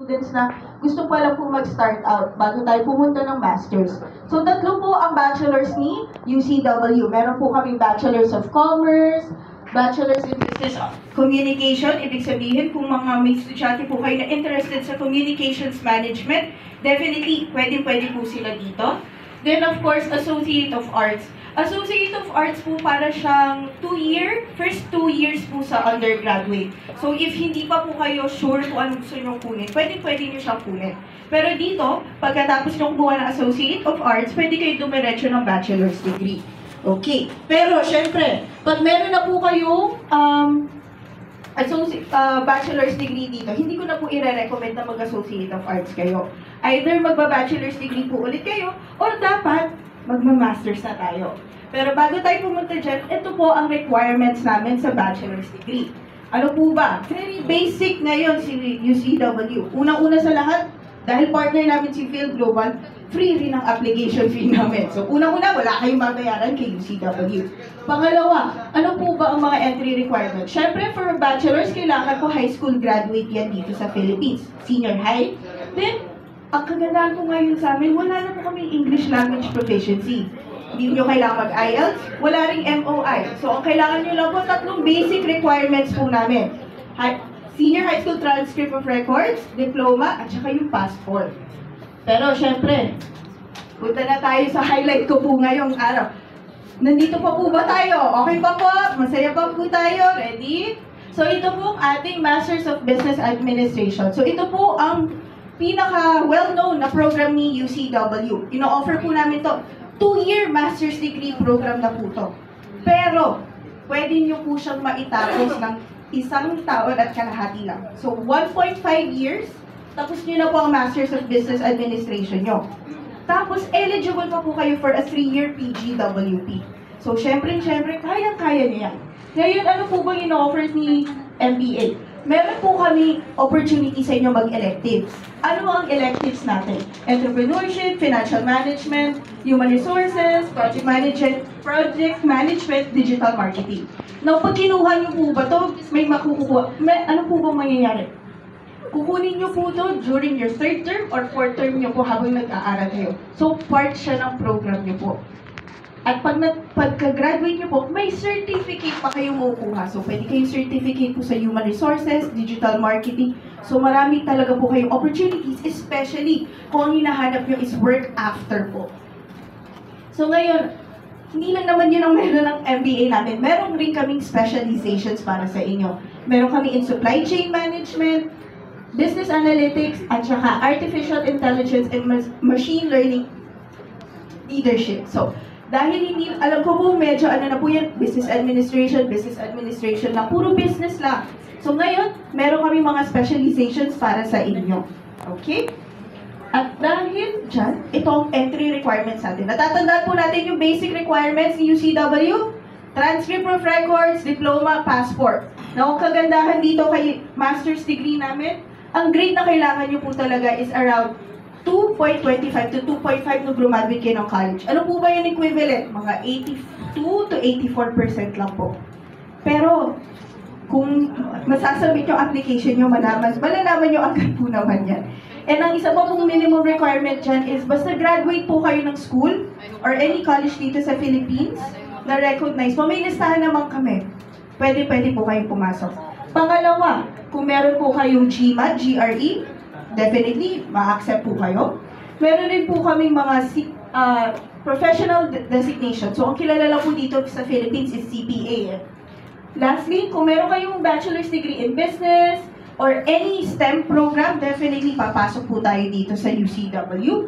Students na gusto pala po mag-start out bago tayo pumunta ng Masters. So, tatlo po ang bachelors ni UCW. Meron po kaming Bachelors of Commerce, Bachelors in Business Communication. Ibig sabihin, kung mga may estudyante po kayo na interested sa Communications Management, definitely, pwede po sila dito. Then, of course, Associate of Arts. Associate of Arts po para siyang first 2 years po sa undergraduate. So, if hindi pa po kayo sure kung anong gusto nyo kunin, pwede nyo siyang kunin. Pero dito, pagkatapos nyo kumuha ng Associate of Arts, pwede kayo dumiretso ng Bachelor's degree. Okay. Pero, syempre, pag meron na po kayong bachelor's degree dito, hindi ko na po i-recommend na mag-Associate of Arts kayo. Either magba-bachelor's degree po ulit kayo, or dapat magma-masters na tayo. Pero bago tayo pumunta dyan, ito po ang requirements namin sa bachelor's degree. Ano po ba? Very basic ngayon si UCW. Unang-una sa lahat, dahil partner namin si Phil Global, free rin ang application fee namin. So, unang-una, wala kayong babayaran kay UCW. Pangalawa, ano po ba ang mga entry requirements? Siyempre, for bachelor's, kailangan po high school graduate yan dito sa Philippines. Senior high. Then, ang kagandahan po ngayon sa amin, wala na po kami English language proficiency. Hindi nyo kailangan mag-IELTS, wala ring MOI. So, ang kailangan nyo lang po, 3 basic requirements po namin. Senior high school transcript of records, diploma, at saka yung passport. Pero, syempre, punta na tayo sa highlight ko po ngayong araw. Nandito pa po ba tayo? Okay pa po? Masaya pa po tayo? Ready? So, ito po ang ating Masters of Business Administration. So, ito po ang pinaka well-known na program ni UCW. Ino-offer po namin to. 2-year master's degree program na po to. Pero, pwede nyo po siyang maitapos ng 1 taon at kalahati lang. So, 1.5 years, tapos nyo na po ang Masters of Business Administration nyo. Tapos, eligible pa po kayo for a 3-year PGWP. So, syempre, kayang-kaya niya yan. Ngayon, ano po ba ino-offer ni MBA? Meron po kami opportunity sa inyo mag-electives. Ano ang electives natin? Entrepreneurship, Financial Management, Human Resources, Project Management, Digital Marketing. Now, pag kinuha niyo po ba ito, may makukuha. Ano po bang mangyayari? Kukunin niyo po ito during your 3rd term or 4th term niyo po habang nag-aaral kayo. So, part siya ng program niyo po. At pagka-graduate niyo po, may certificate pa kayong makukuha. So, pwede kayong certificate po sa Human Resources, Digital Marketing. So, marami talaga po kayong opportunities, especially kung ang hinahanap niyo is work after po. So, ngayon, hindi lang naman yun ang meron ng MBA namin. Meron rin kaming specializations para sa inyo. Meron kami in supply chain management, business analytics, at saka artificial intelligence and machine learning leadership. So, dahil hindi, alam ko po medyo ano na po yan, business administration na, puro business lang. So ngayon, meron kami mga specializations para sa inyo. Okay? At dahil dyan, ito ang entry requirements natin. Natatandaan po natin yung basic requirements ni UCW, transcript of records, diploma, passport. Now, ang kagandahan dito kay master's degree namin, ang grade na kailangan nyo po talaga is around 2.25 to 2.5 nung graduate kayo ng college. Ano po ba yung equivalent? Mga 82 to 84% lang po. Pero, kung masasabit yung application nyo, malalaman nyo agad po naman yan. And ang isa pa pong minimum requirement dyan is basta graduate po kayo ng school or any college dito sa Philippines na recognize mo, may listahan naman kami. Pwede po kayong pumasok. Pangalawa, kung meron po kayong GMAT, GRE, definitely, ma-accept po kayo. Meron rin po kaming mga professional designation. So, ang kilala lang po dito sa Philippines is CPA. Lastly, kung meron kayong bachelor's degree in business or any STEM program, definitely papasok po tayo dito sa UCW.